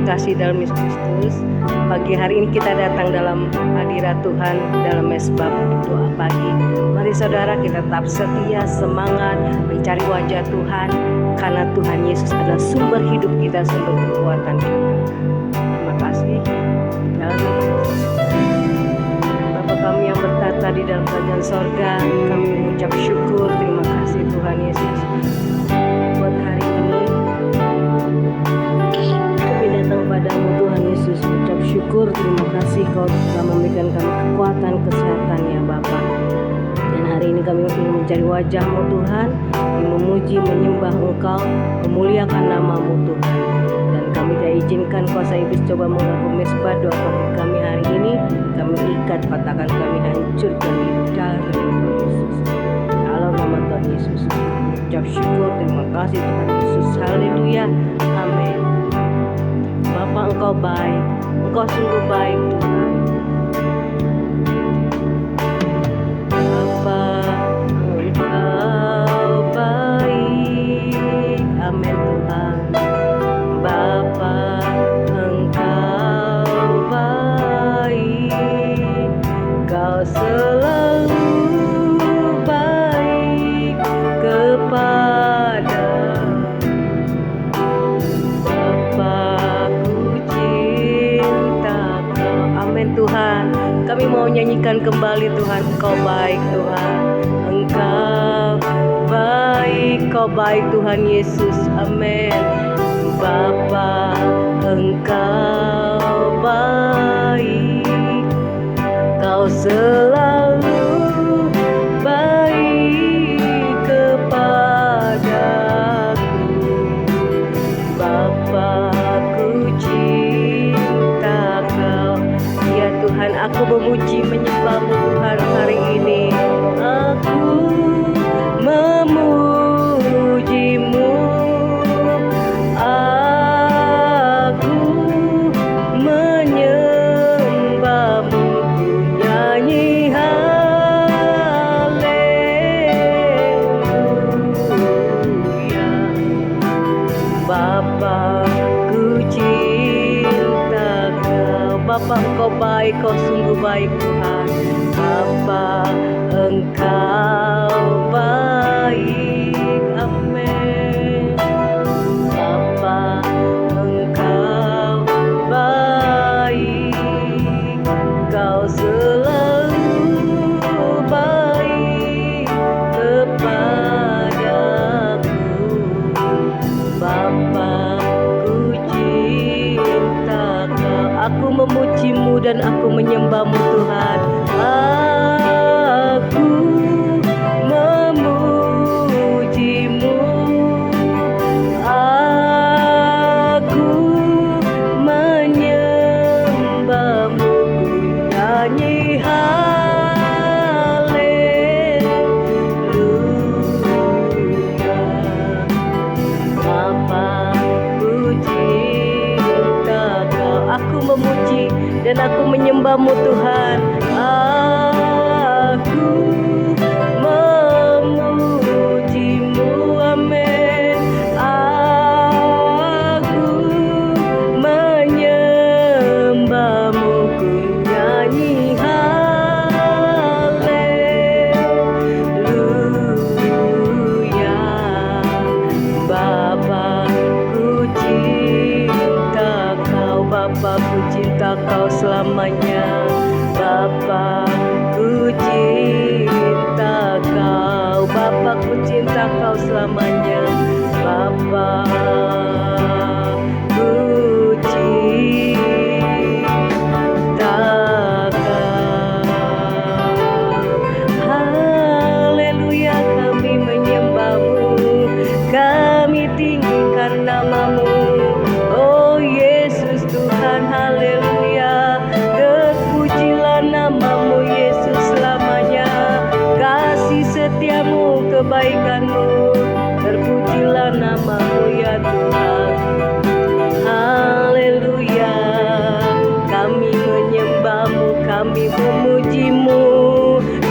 kasih dalam Yesus Kristus, pagi hari ini kita datang dalam hadirat Tuhan dalam mesbah doa pagi. Mari saudara, kita tetap setia, semangat mencari wajah Tuhan, karena Tuhan Yesus adalah sumber hidup kita, sumber kekuatan kita. Terima kasih. Dalam nama Yesus. Bapa kami yang bertata di dalam kerajaan sorga, kami mengucap syukur, terima kasih Tuhan Yesus buat hari ini. Kami datang padamu Tuhan Yesus, mengucap syukur, terima kasih Kau telah memberikan kami kekuatan, kesehatan ya Bapa. Dan hari ini kami ingin mencari wajah-Mu Tuhan, ingin memuji, menyembah Engkau, memuliakan nama-Mu Tuhan. Dan kami tidak izinkan kuasa iblis coba mengganggu mesbah doa bagi kami hari ini. Kami ikat, patahkan, kami hancurkan di dalam nama Yesus. Dalam nama Tuhan Yesus, ucap syukur, terima kasih Tuhan Yesus. Haleluya, amin. Bapa, Engkau baik, Engkau sungguh baik Tuhan. Bapa, Engkau baik, amin Tuhan. Bapa, Engkau baik, Kau selalu baik kepada Bapa, ku cinta Kau. Amin Tuhan. Kami mau nyanyikan kembali Tuhan, Engkau baik Tuhan. Engkau baik, Kau baik Tuhan Yesus. Amin. Bapa, Engkau baik, Kau selalu baik kepadaku. Bapa, ku cinta Kau. Ya Tuhan, aku memuji, menyembah-Mu Tuhan hari ini. Aku memuji-Mu, aku menyembah-Mu, ku nyanyi haleluya. Bapa, ku cinta Kau. Bapa, Engkau baik, Kau sungguh baik Tuhan. Bapa, Engkau baik, amin. Bapa, Engkau baik, Kau selalu baik kepadaku. Bapa, ku cinta Kau. Aku memuji-Mu dan aku menyembah-Mu Tuhan. Aku memuji-Mu, aku menyembah-Mu, ku nyanyi haleluya. Bapa, ku cinta Kau. Aku memuji dan aku menyembah-Mu Tuhan. Aku memuji-Mu, amin. Aku menyembah-Mu, ku nyanyi haleluya. Bapa, ku cinta Kau. Bapa, ku cinta Kau selamanya. Bapa, ku cinta Kau. Bapa, ku cinta Kau selamanya. Bapa, ku cinta Kau. Haleluya, kami menyembah-Mu, kami tinggikan nama-Mu. Oh Yesus Tuhan, haleluya. Terpujilah nama-Mu Yesus selamanya. Kasih setia-Mu, kebaikan-Mu, terpujilah nama-Mu ya Tuhan. Haleluya. Kami menyembah-Mu, kami memuji-Mu,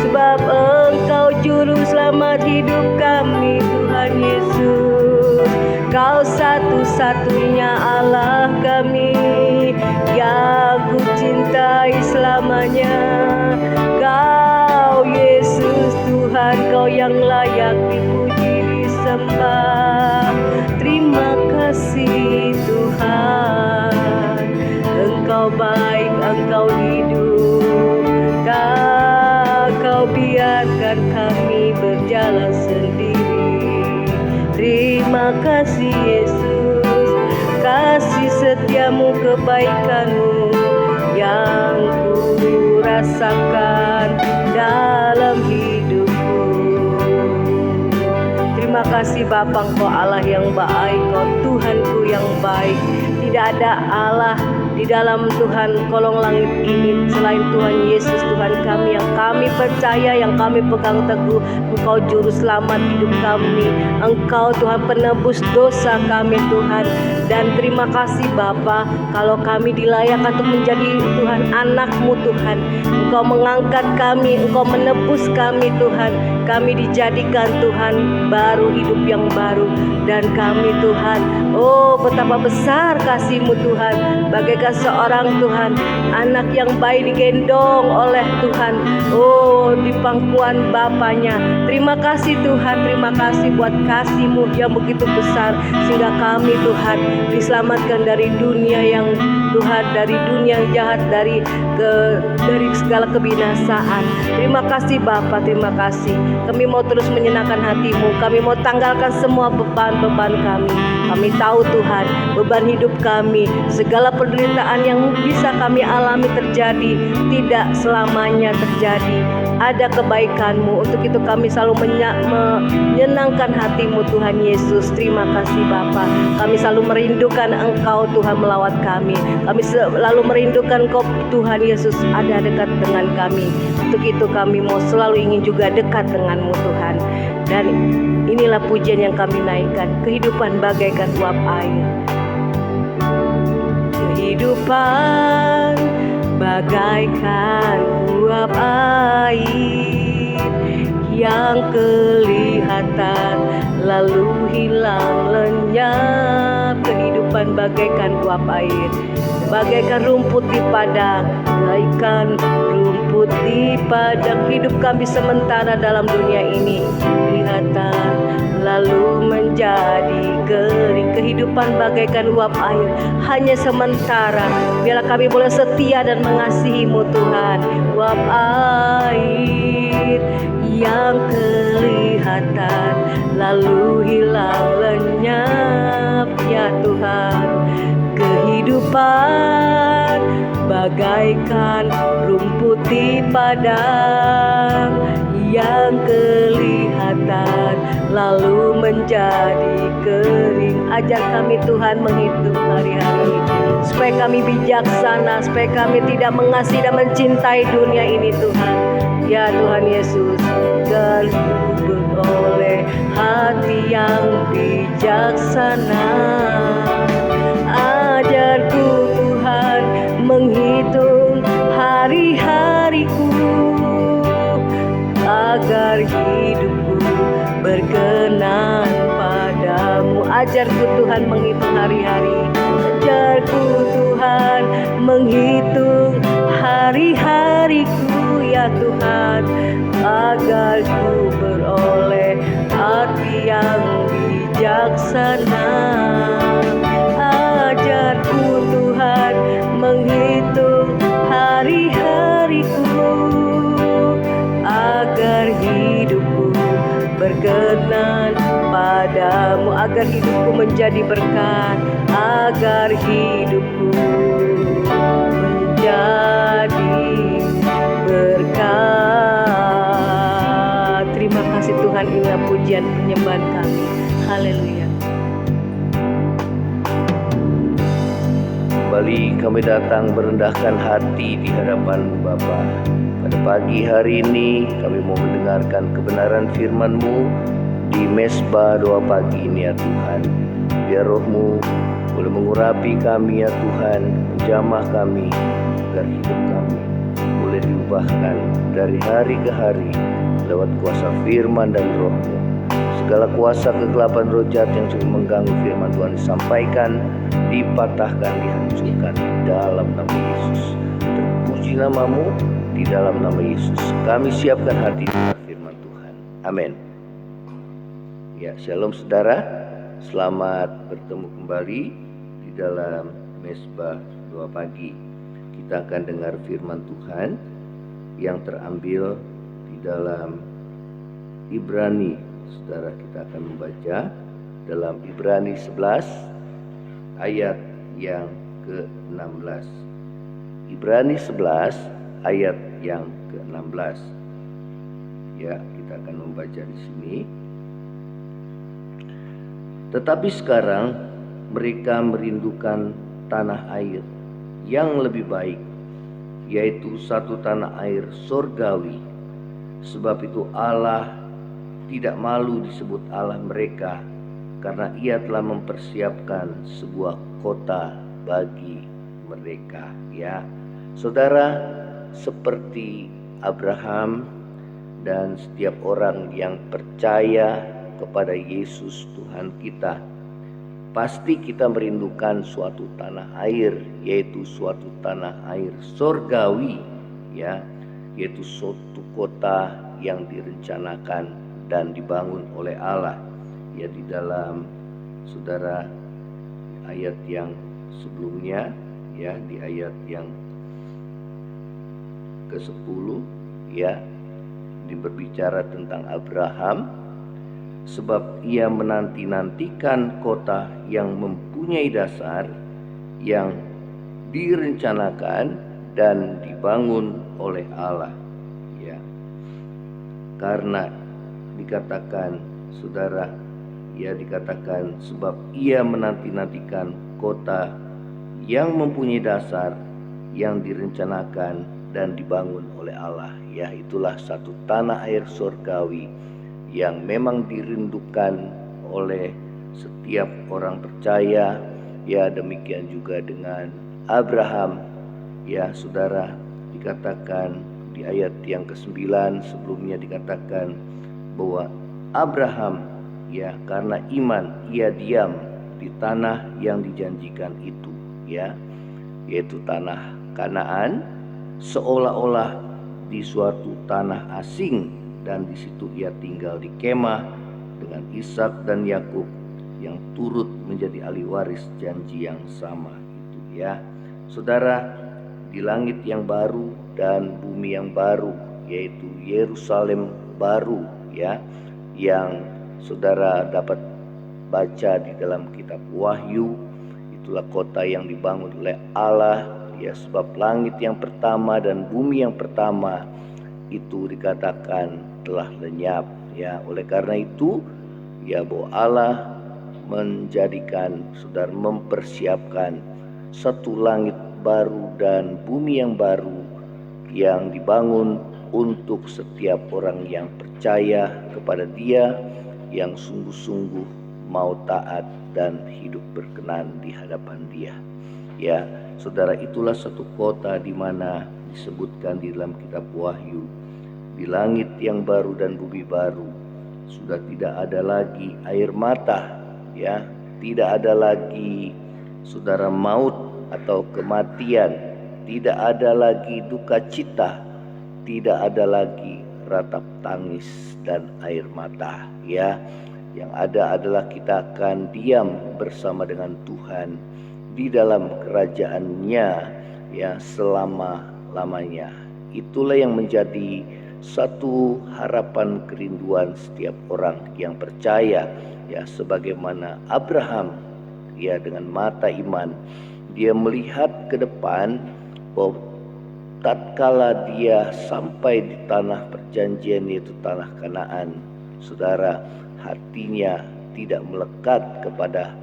sebab Engkau juru selamat hidup kami Tuhan Yesus. Kau satu-satunya Allah kami yang ku cintai selamanya. Kau Yesus Tuhan, Kau yang layak dipuji disembah. Terima kasih Tuhan, Engkau baik, Engkau hidup. Tak Kau biarkan kami berjalan sendiri. Terima kasih Yesus, kasih setiamu, kebaikanmu yang ku rasakan dalam hidupku. Terima kasih Bapa, Engkau Allah yang baik, Engkau Tuhanku yang baik. Tidak ada Allah di dalam Tuhan kolong langit ini selain Tuhan Yesus, Tuhan kami yang kami percaya, yang kami pegang teguh. Engkau juru selamat hidup kami, Engkau Tuhan penebus dosa kami Tuhan. Dan terima kasih Bapa, kalau kami dilayakkan untuk menjadi Tuhan anak-Mu Tuhan. Engkau mengangkat kami, Engkau menebus kami Tuhan. Kami dijadikan Tuhan baru, hidup yang baru. Dan kami Tuhan, oh betapa besar kasih-Mu Tuhan. Bagaikan seorang Tuhan anak yang bayi digendong oleh Tuhan, oh di pangkuan bapaknya. Terima kasih Tuhan, terima kasih buat kasih-Mu yang begitu besar, sehingga kami Tuhan diselamatkan dari dunia yang Tuhan, dari dunia yang jahat, dari segala kebinasaan. Terima kasih Bapa, terima kasih. Kami mau terus menyenangkan hati-Mu, kami mau tanggalkan semua beban-beban kami. Kami tahu Tuhan, beban hidup kami, segala penderitaan yang bisa kami alami terjadi, tidak selamanya terjadi. Ada kebaikan-Mu, untuk itu kami selalu menyenangkan hati-Mu Tuhan Yesus. Terima kasih Bapa. Kami selalu merindukan Engkau Tuhan melawat kami. Kami selalu merindukan Engkau Tuhan Yesus ada dekat dengan kami. Untuk itu kami mau selalu ingin juga dekat dengan-Mu Tuhan. Dan inilah pujian yang kami naikkan, kehidupan bagaikan uap air. Kehidupan bagaikan uap air yang kelihatan lalu hilang lenyap. Kehidupan bagaikan uap air, bagaikan rumput di padang, bagaikan rumput di padang. Hidup kami sementara dalam dunia ini kelihatan lalu menjadi kering. Kehidupan bagaikan uap air, hanya sementara. Biarlah kami boleh setia dan mengasihi-Mu Tuhan. Uap air yang kelihatan lalu hilang lenyap, ya Tuhan. Kehidupan bagaikan rumput di padang yang kelihatan lalu menjadi kering. Ajar kami Tuhan menghitung hari-hari, supaya kami bijaksana, supaya kami tidak mengasihi dan mencintai dunia ini Tuhan. Ya Tuhan Yesus, dan beroleh hati yang bijaksana. Ajarku Tuhan menghitung hari-hariku, agar hidupku berkenan padamu. Ajarku Tuhan menghitung hari-hari. Ajarku Tuhan menghitung hari-hariku, ya Tuhan, agar ku beroleh hati yang bijaksana. Ajarku Tuhan menghitung hari-hariku, agar hidupku berkenan padamu, agar hidupku menjadi berkat, agar hidupku menjadi berkat. Terima kasih Tuhan, inilah pujian penyembahan kami. Haleluya. Kembali kami datang merendahkan hati di hadapan Bapa. Pada pagi hari ini kami mau mendengarkan kebenaran firman-Mu di mesbah doa pagi ini, ya Tuhan. Biar Roh-Mu boleh mengurapi kami, ya Tuhan, menjamah kami, agar hidup kami boleh diubahkan dari hari ke hari lewat kuasa firman dan Roh-Mu. Segala kuasa kegelapan roh jahat yang sudah mengganggu firman Tuhan disampaikan, dipatahkan, dihancurkan di dalam nama Yesus. Terpuji namamu di dalam nama Yesus. Kami siapkan hati dengar firman Tuhan. Amin. Ya, shalom saudara. Selamat bertemu kembali di dalam Mesbah Doa Pagi. Kita akan dengar firman Tuhan yang terambil di dalam Ibrani. Saudara, kita akan membaca dalam Ibrani 11 ayat yang ke-16. Ibrani 11 ayat yang ke-16. Ya, kita akan membaca di sini. Tetapi sekarang mereka merindukan tanah air yang lebih baik, yaitu satu tanah air surgawi. Sebab itu Allah tidak malu disebut Allah mereka, karena Ia telah mempersiapkan sebuah kota bagi mereka. Ya, saudara, seperti Abraham dan setiap orang yang percaya kepada Yesus Tuhan kita, pasti kita merindukan suatu tanah air, yaitu suatu tanah air surgawi, ya, yaitu suatu kota yang direncanakan dan dibangun oleh Allah. Ya, di dalam saudara ayat yang sebelumnya, ya, di ayat yang ke-10, ya, berbicara tentang Abraham, sebab ia menanti-nantikan kota yang mempunyai dasar, yang direncanakan dan dibangun oleh Allah. Ya, karena dikatakan, saudara, ya, dikatakan sebab ia menanti-nantikan kota yang mempunyai dasar, yang direncanakan dan dibangun oleh Allah. Ya, itulah satu tanah air surgawi yang memang dirindukan oleh setiap orang percaya. Ya, demikian juga dengan Abraham. Ya, saudara, dikatakan di ayat yang ke-9 sebelumnya dikatakan bahwa Abraham, ya, karena iman ia diam di tanah yang dijanjikan itu, ya, yaitu tanah Kanaan, seolah-olah di suatu tanah asing, dan di situ ia tinggal di kemah dengan Ishak dan Yakub yang turut menjadi ahli waris janji yang sama itu. Ya, saudara, di langit yang baru dan bumi yang baru, yaitu Yerusalem baru, ya, yang saudara dapat baca di dalam kitab Wahyu, itulah kota yang dibangun oleh Allah. Ya, sebab langit yang pertama dan bumi yang pertama itu dikatakan telah lenyap. Ya, oleh karena itu, ya, bahwa Allah menjadikan, saudara, mempersiapkan satu langit baru dan bumi yang baru yang dibangun untuk setiap orang yang percaya kepada Dia, yang sungguh-sungguh mau taat dan hidup berkenan di hadapan Dia. Ya, saudara, itulah satu kota di mana disebutkan di dalam kitab Wahyu, di langit yang baru dan bumi baru sudah tidak ada lagi air mata, ya, tidak ada lagi, saudara, maut atau kematian, tidak ada lagi duka cita, tidak ada lagi ratap tangis dan air mata. Ya, yang ada adalah kita akan diam bersama dengan Tuhan di dalam kerajaan-Nya, ya, selama-lamanya. Itulah yang menjadi satu harapan kerinduan setiap orang yang percaya. Ya, sebagaimana Abraham, ya, dengan mata iman dia melihat ke depan bahwa tatkala dia sampai di tanah perjanjian, yaitu tanah Kanaan, saudara, hatinya tidak melekat kepada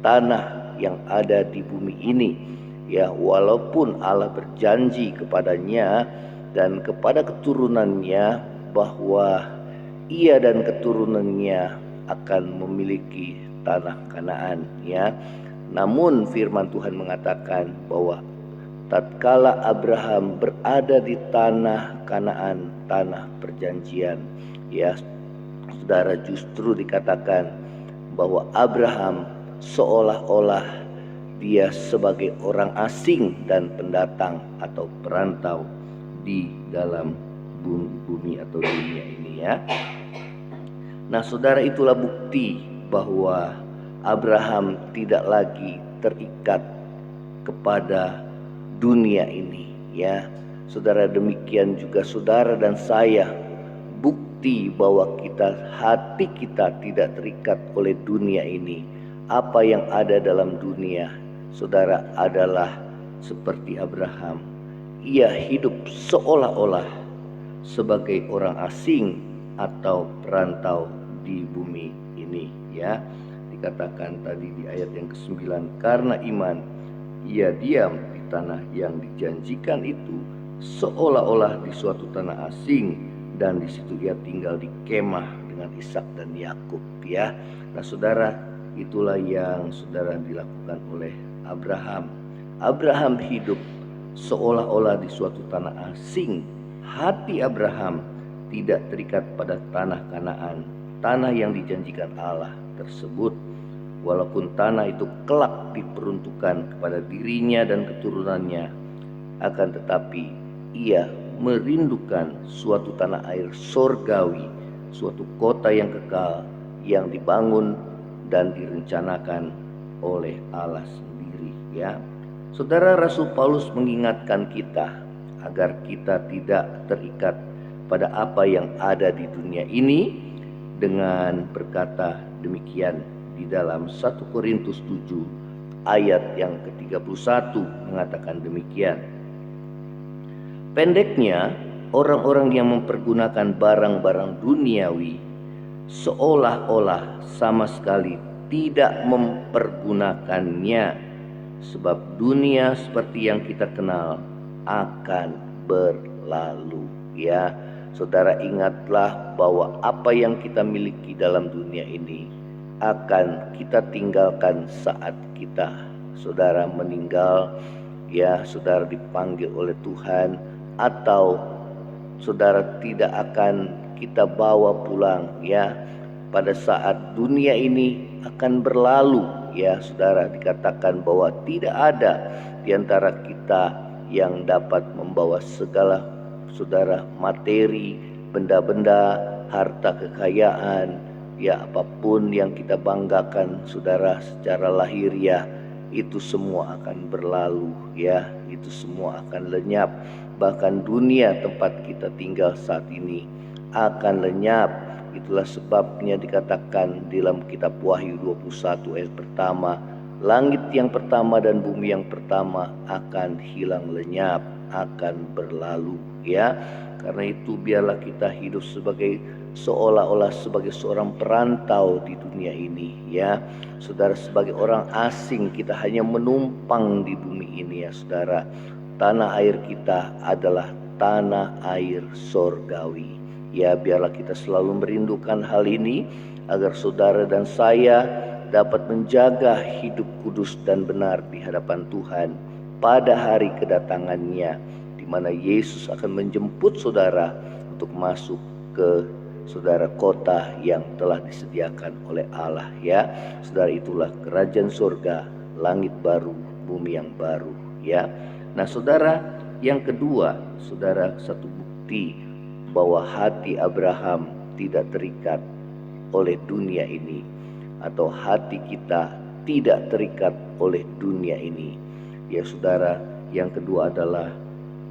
tanah yang ada di bumi ini. Ya, walaupun Allah berjanji kepadanya dan kepada keturunannya bahwa ia dan keturunannya akan memiliki tanah Kanaan, ya. Namun firman Tuhan mengatakan bahwa tatkala Abraham berada di tanah Kanaan, tanah perjanjian, ya, saudara, justru dikatakan bahwa Abraham seolah-olah dia sebagai orang asing dan pendatang atau perantau di dalam bumi atau dunia ini ya. Nah saudara, itulah bukti bahwa Abraham tidak lagi terikat kepada dunia ini ya. Saudara, demikian juga saudara dan saya, bukti bahwa hati kita tidak terikat oleh dunia ini. Apa yang ada dalam dunia, saudara, adalah seperti Abraham. Ia hidup seolah-olah sebagai orang asing atau perantau di bumi ini ya. Dikatakan tadi di ayat yang ke-9, karena iman ia diam di tanah yang dijanjikan itu, seolah-olah di suatu tanah asing, dan di situ ia tinggal di kemah dengan Ishak dan Yakub ya. Nah saudara, itulah yang saudara dilakukan oleh Abraham. Abraham hidup seolah-olah di suatu tanah asing. Hati Abraham tidak terikat pada tanah Kanaan, tanah yang dijanjikan Allah tersebut. Walaupun tanah itu kelak diperuntukkan kepada dirinya dan keturunannya, akan tetapi ia merindukan suatu tanah air sorgawi, suatu kota yang kekal yang dibangun dan direncanakan oleh Allah sendiri ya. Saudara, Rasul Paulus mengingatkan kita agar kita tidak terikat pada apa yang ada di dunia ini dengan berkata demikian di dalam 1 Korintus 7 ayat yang ke-31 mengatakan demikian. Pendeknya, orang-orang yang mempergunakan barang-barang duniawi seolah-olah sama sekali tidak mempergunakannya, sebab dunia seperti yang kita kenal akan berlalu ya. Saudara, ingatlah bahwa apa yang kita miliki dalam dunia ini akan kita tinggalkan saat kita saudara meninggal ya. Saudara dipanggil oleh Tuhan, atau saudara tidak akan kita bawa pulang ya. Pada saat dunia ini akan berlalu ya saudara, dikatakan bahwa tidak ada di antara kita yang dapat membawa segala saudara materi, benda-benda, harta kekayaan ya, apapun yang kita banggakan saudara secara lahiriah, itu semua akan berlalu ya, itu semua akan lenyap. Bahkan dunia tempat kita tinggal saat ini akan lenyap. Itulah sebabnya dikatakan dalam kitab Wahyu 21 ayat pertama, langit yang pertama dan bumi yang pertama akan hilang lenyap, akan berlalu ya. Karena itu biarlah kita hidup seolah-olah sebagai seorang perantau di dunia ini ya. Saudara, sebagai orang asing, kita hanya menumpang di bumi ini ya saudara. Tanah air kita adalah tanah air sorgawi ya. Biarlah kita selalu merindukan hal ini, agar saudara dan saya dapat menjaga hidup kudus dan benar di hadapan Tuhan pada hari kedatangannya, di mana Yesus akan menjemput saudara untuk masuk ke saudara kota yang telah disediakan oleh Allah ya. Saudara, itulah kerajaan surga, langit baru, bumi yang baru ya. Nah saudara, yang kedua saudara, satu bukti bahwa hati Abraham tidak terikat oleh dunia ini, atau hati kita tidak terikat oleh dunia ini ya saudara. Yang kedua adalah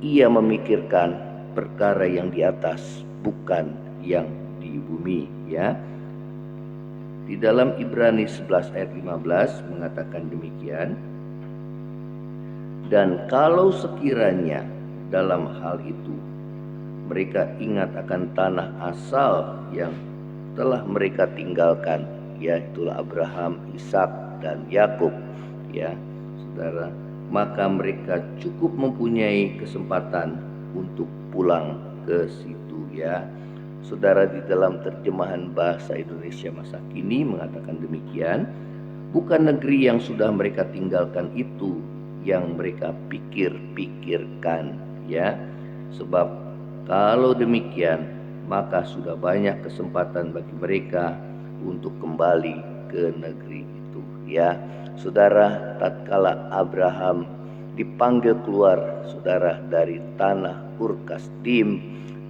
ia memikirkan perkara yang di atas, bukan yang di bumi ya. Di dalam Ibrani 11 ayat 15 mengatakan demikian, dan kalau sekiranya dalam hal itu mereka ingat akan tanah asal yang telah mereka tinggalkan, yaitulah Abraham, Ishak dan Yakub ya saudara, maka mereka cukup mempunyai kesempatan untuk pulang ke situ ya. Saudara, di dalam terjemahan bahasa Indonesia masa kini mengatakan demikian, bukan negeri yang sudah mereka tinggalkan itu yang mereka pikir-pikirkan ya. Sebab kalau demikian maka sudah banyak kesempatan bagi mereka untuk kembali ke negeri itu. Ya, saudara, tatkala Abraham dipanggil keluar, saudara, dari tanah Ur Kasdim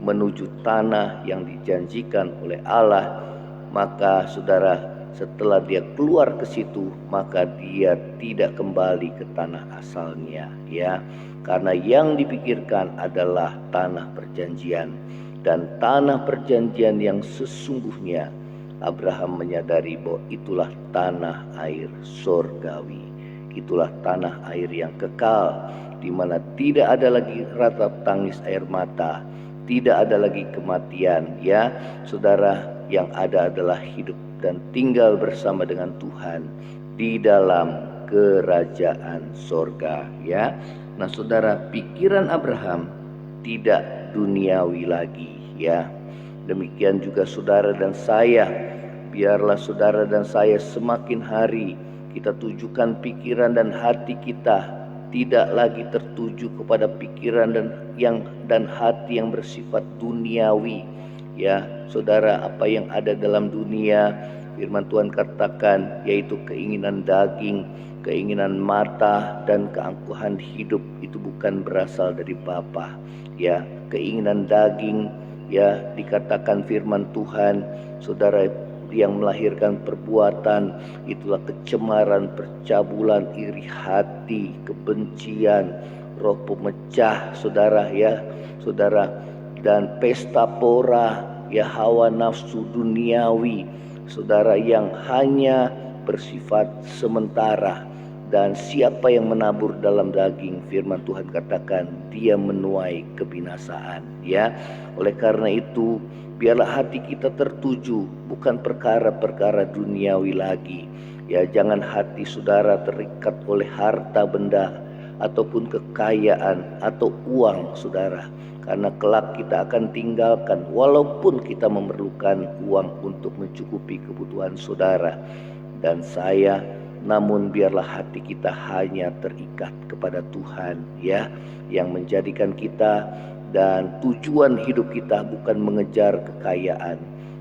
menuju tanah yang dijanjikan oleh Allah, maka saudara, setelah dia keluar ke situ, maka dia tidak kembali ke tanah asalnya, ya, karena yang dipikirkan adalah tanah perjanjian. Dan tanah perjanjian yang sesungguhnya, Abraham menyadari bahwa itulah tanah air surgawi, itulah tanah air yang kekal, di mana tidak ada lagi ratap tangis air mata, tidak ada lagi kematian, ya saudara. Yang ada adalah hidup dan tinggal bersama dengan Tuhan di dalam kerajaan sorga, ya. Nah saudara, pikiran Abraham tidak duniawi lagi, ya. Demikian juga saudara dan saya. Biarlah saudara dan saya semakin hari kita tujukan pikiran dan hati kita tidak lagi tertuju kepada pikiran dan hati yang bersifat duniawi. Ya, saudara, apa yang ada dalam dunia, firman Tuhan katakan, yaitu keinginan daging, keinginan mata, dan keangkuhan hidup, itu bukan berasal dari Bapa. Ya, keinginan daging, ya, dikatakan firman Tuhan, saudara, yang melahirkan perbuatan, itulah kecemaran, percabulan, iri hati, kebencian, roh pemecah, saudara, ya, saudara, dan pesta pora, ya, hawa nafsu duniawi, saudara, yang hanya bersifat sementara. Dan siapa yang menabur dalam daging, firman Tuhan katakan, dia menuai kebinasaan, ya. Oleh karena itu, biarlah hati kita tertuju bukan perkara-perkara duniawi lagi, ya. Jangan hati saudara terikat oleh harta benda ataupun kekayaan atau uang, saudara, karena kelak kita akan tinggalkan. Walaupun kita memerlukan uang untuk mencukupi kebutuhan saudara dan saya, namun biarlah hati kita hanya terikat kepada Tuhan, ya, yang menjadikan kita dan tujuan hidup kita bukan mengejar kekayaan,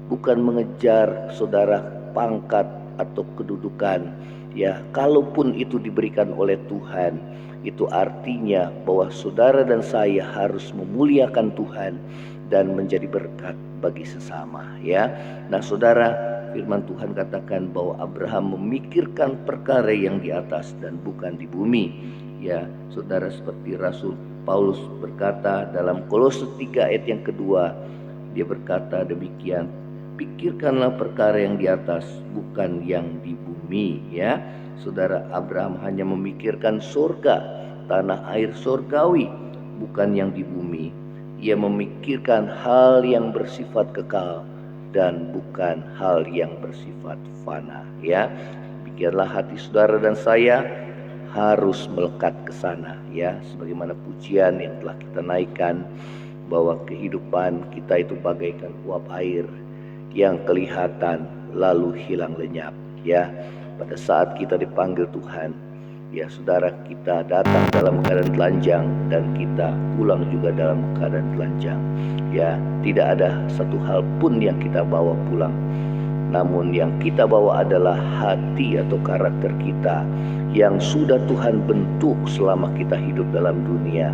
bukan mengejar saudara pangkat atau kedudukan, ya. Kalaupun itu diberikan oleh Tuhan, itu artinya bahwa saudara dan saya harus memuliakan Tuhan dan menjadi berkat bagi sesama, ya. Nah saudara, firman Tuhan katakan bahwa Abraham memikirkan perkara yang di atas dan bukan di bumi, ya saudara. Seperti Rasul Paulus berkata dalam Kolose 3 ayat yang kedua, dia berkata demikian, pikirkanlah perkara yang di atas, bukan yang di bumi, ya. Saudara, Abraham hanya memikirkan surga, tanah air surgawi, bukan yang di bumi. Ia memikirkan hal yang bersifat kekal dan bukan hal yang bersifat fana, ya. Biarlah hati saudara dan saya harus melekat ke sana, ya. Sebagaimana pujian yang telah kita naikkan, bahwa kehidupan kita itu bagaikan uap air yang kelihatan lalu hilang lenyap, ya. Pada saat kita dipanggil Tuhan, ya saudara, kita datang dalam keadaan telanjang dan kita pulang juga dalam keadaan telanjang, ya. Tidak ada satu hal pun yang kita bawa pulang, namun yang kita bawa adalah hati atau karakter kita yang sudah Tuhan bentuk selama kita hidup dalam dunia,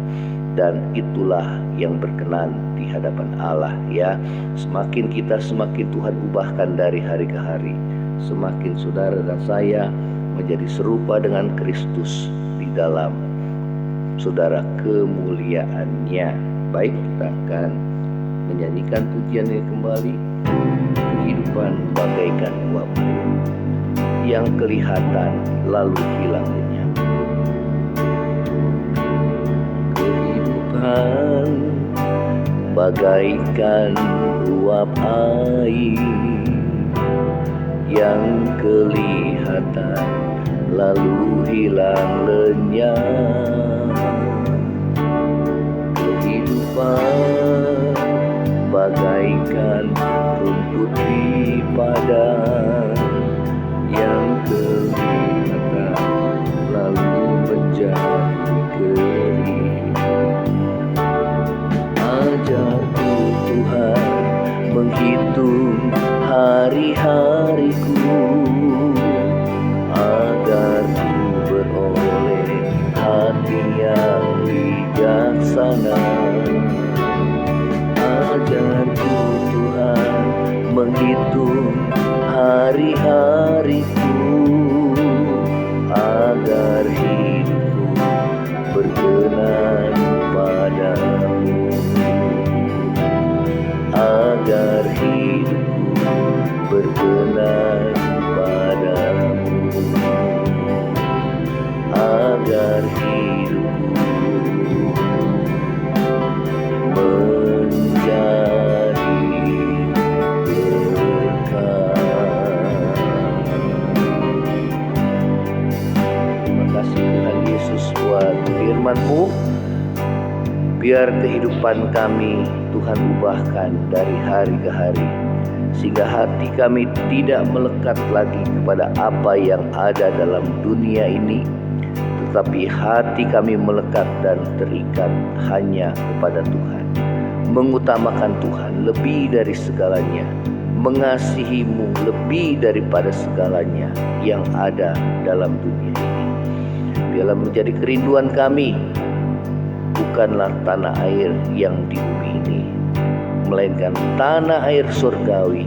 dan itulah yang berkenan di hadapan Allah, ya. Semakin Tuhan ubahkan dari hari ke hari, semakin saudara dan saya menjadi serupa dengan Kristus di dalam saudara kemuliaannya. Baik, kita akan menyanyikan pujian ini kembali. Kehidupan bagaikan uap air yang kelihatan lalu hilang lenyap. Kehidupan bagaikan uap air yang kelihatan lalu hilang lenyap. Kehidupan bagaikan rumput di padang yang kelihatan lalu menjadi kering. Ajarku Tuhan biar hidupku menjadi berkat. Terima kasih Tuhan Yesus buat firman-Mu. Biar kehidupan kami Tuhan ubahkan dari hari ke hari, sehingga hati kami tidak melekat lagi kepada apa yang ada dalam dunia ini, tetapi hati kami melekat dan terikat hanya kepada Tuhan, mengutamakan Tuhan lebih dari segalanya, mengasihi-Mu lebih daripada segalanya yang ada dalam dunia ini. Biarlah menjadi kerinduan kami bukanlah tanah air yang di bumi ini, melainkan tanah air surgawi,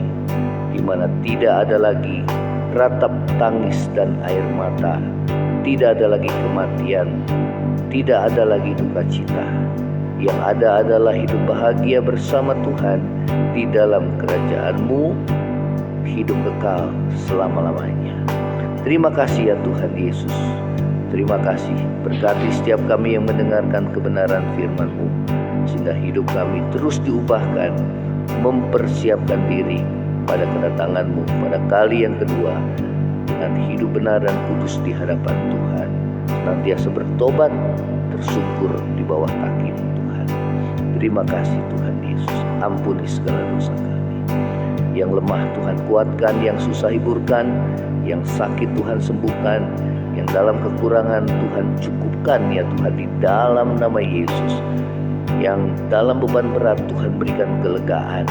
di mana tidak ada lagi ratap tangis dan air mata, tidak ada lagi kematian, tidak ada lagi duka cita. Yang ada adalah hidup bahagia bersama Tuhan di dalam kerajaan-Mu, hidup kekal selama-lamanya. Terima kasih ya Tuhan Yesus. Terima kasih, berkati setiap kami yang mendengarkan kebenaran firman-Mu, sehingga hidup kami terus diubahkan, mempersiapkan diri pada kedatangan-Mu pada kali yang kedua, dengan hidup benar dan kudus di hadapan Tuhan, senantiasa bertobat, tersungkur di bawah kaki-Mu Tuhan. Terima kasih Tuhan Yesus, ampuni segala dosa kami. Yang lemah Tuhan kuatkan, yang susah hiburkan, yang sakit Tuhan sembuhkan, yang dalam kekurangan Tuhan cukupkan ya Tuhan di dalam nama Yesus. Yang dalam beban berat Tuhan berikan kelegaan.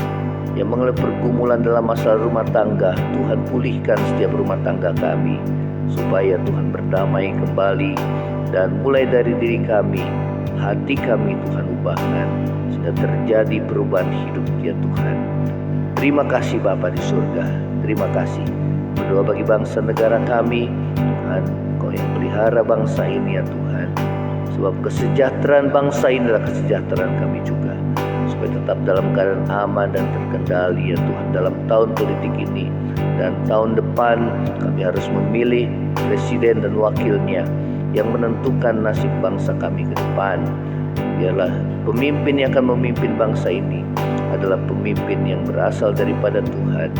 Yang mengalami pergumulan dalam masalah rumah tangga, Tuhan pulihkan setiap rumah tangga kami, supaya Tuhan berdamai kembali. Dan mulai dari diri kami, hati kami Tuhan ubahkan, sehingga terjadi perubahan hidup ya Tuhan. Terima kasih Bapa di surga. Terima kasih. Berdoa bagi bangsa negara kami, Tuhan, Kau yang pelihara bangsa ini ya Tuhan. Sebab kesejahteraan bangsa ini adalah kesejahteraan kami juga, supaya tetap dalam keadaan aman dan terkendali ya Tuhan dalam tahun politik ini. Dan tahun depan kami harus memilih presiden dan wakilnya yang menentukan nasib bangsa kami ke depan. Biarlah pemimpin yang akan memimpin bangsa ini adalah pemimpin yang berasal daripada Tuhan,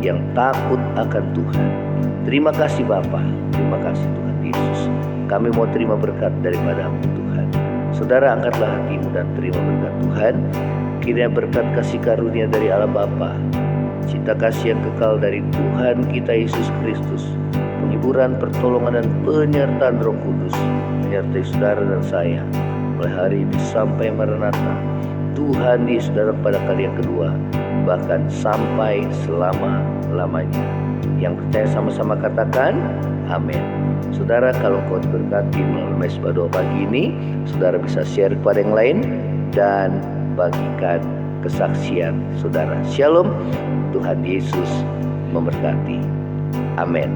yang takut akan Tuhan. Terima kasih Bapa, terima kasih Tuhan Yesus. Kami mau terima berkat daripada-Mu Tuhan. Saudara, angkatlah hatimu dan terima berkat Tuhan. Kiranya berkat kasih karunia dari Allah Bapa, cinta kasih yang kekal dari Tuhan kita Yesus Kristus, penghiburan, pertolongan dan penyertaan Roh Kudus menyertai saudara dan saya mulai hari ini sampai Maranatha. Tuhan Yesus datang pada kali yang kedua, bahkan sampai selama-lamanya. Yang percaya sama-sama katakan amin. Saudara, kalau kau diberkati melalui Mesbah Doa pagi ini, saudara bisa share kepada yang lain dan bagikan kesaksian saudara. Shalom, Tuhan Yesus memberkati. Amin.